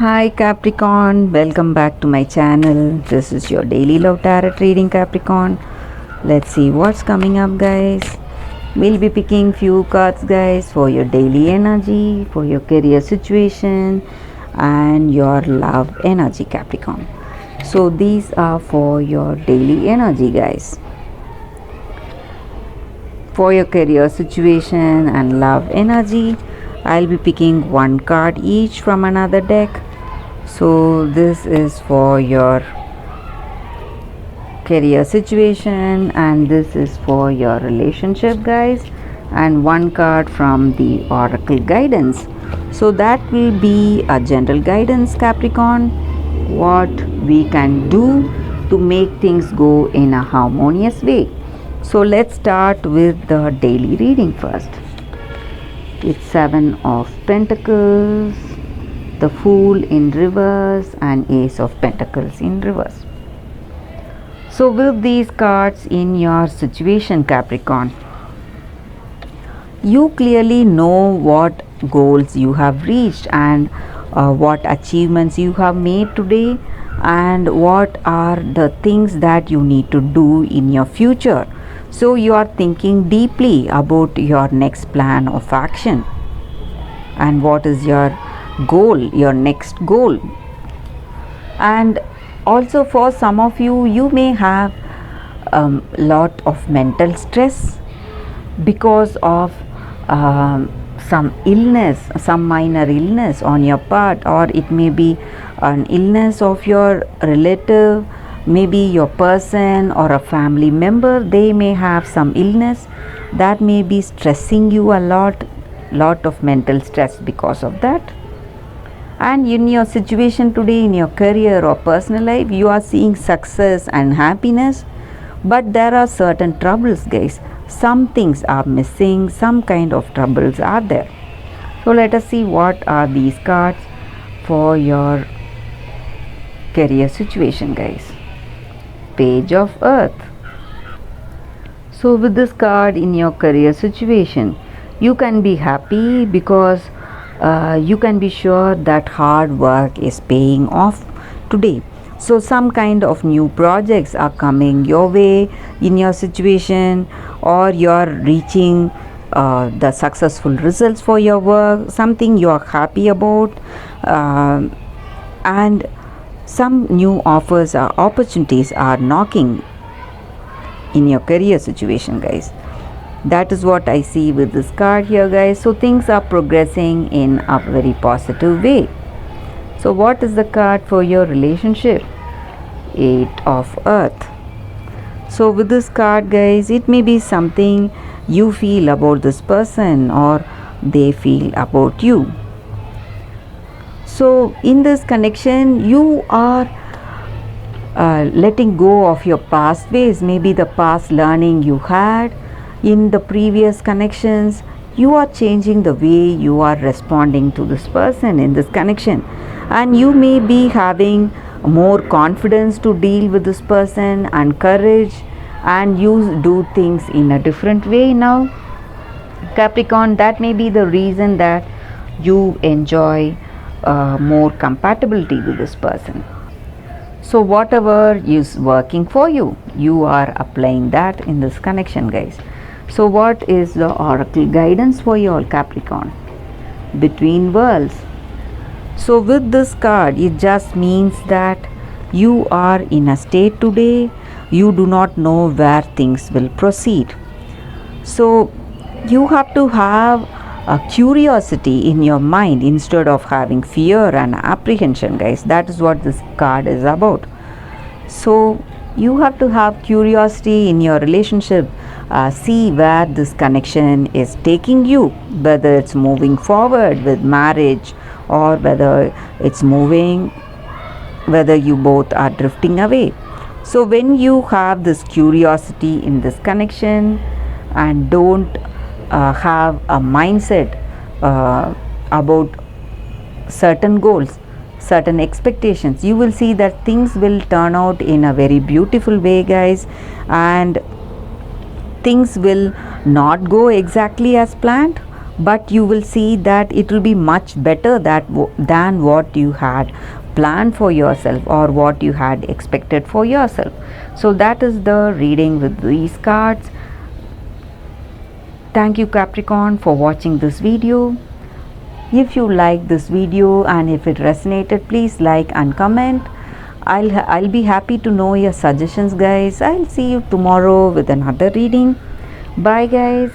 Hi Capricorn, welcome back to my channel. This is your daily love tarot reading, Capricorn. Let's see what's coming up, guys. We'll be picking few cards, guys, for your daily energy, for your career situation, and your love energy, Capricorn. So these are for your daily energy, guys. For your career situation and love energy, I'll be picking one card each from another deck. So this is for your career situation and this is for your relationship, guys, and one card from the oracle guidance. So that will be a general guidance, Capricorn, what we can do to make things go in a harmonious way. So let's start with the daily reading first. It's Seven of Pentacles, the Fool in reverse, and Ace of Pentacles in reverse. So with these cards in your situation, Capricorn, you clearly know what goals you have reached and what achievements you have made today and what are the things that you need to do in your future. So you are thinking deeply about your next plan of action and what is your goal, your next goal. And also for some of you, you may have a lot of mental stress because of some illness, some minor illness on your part, or it may be an illness of your relative, maybe your person or a family member. They may have some illness that may be stressing you a lot of mental stress because of that. And in your situation today, in your career or personal life, you are seeing success and happiness, but there are certain troubles, guys. Some things are missing, some kind of troubles are there. So let us see what are these cards for your career situation, guys. Page of Earth. So with this card in your career situation, you can be happy because you can be sure that hard work is paying off today. So some kind of new projects are coming your way in your situation, or you're reaching the successful results for your work, something you are happy about, and some new offers or opportunities are knocking in your career situation, guys. That is what I see with this card here, guys. So things are progressing in a very positive way. So what is the card for your relationship? Eight of Earth. So with this card, guys, it may be something you feel about this person or they feel about you. So in this connection, you are letting go of your past ways, maybe the past learning you had in the previous connections. You are changing the way you are responding to this person in this connection, and you may be having more confidence to deal with this person and courage, and you do things in a different way now, Capricorn. That may be the reason that you enjoy more compatibility with this person. So whatever is working for you, you are applying that in this connection, guys. So what is the oracle guidance for you all, Capricorn? Between worlds. So with this card, it just means that you are in a state today, you do not know where things will proceed. So you have to have a curiosity in your mind instead of having fear and apprehension, guys. That is what this card is about. So you have to have curiosity in your relationship. See where this connection is taking you, whether it's moving forward with marriage or whether it's moving, whether you both are drifting away. So when you have this curiosity in this connection and don't have a mindset about certain goals, certain expectations, you will see that things will turn out in a very beautiful way, guys, and things will not go exactly as planned, but you will see that it will be much better than what you had planned for yourself or what you had expected for yourself. So that is the reading with these cards. Thank you, Capricorn, for watching this video. If you like this video and if it resonated, please like and comment. I'll be happy to know your suggestions, guys. I'll see you tomorrow with another reading. Bye, guys.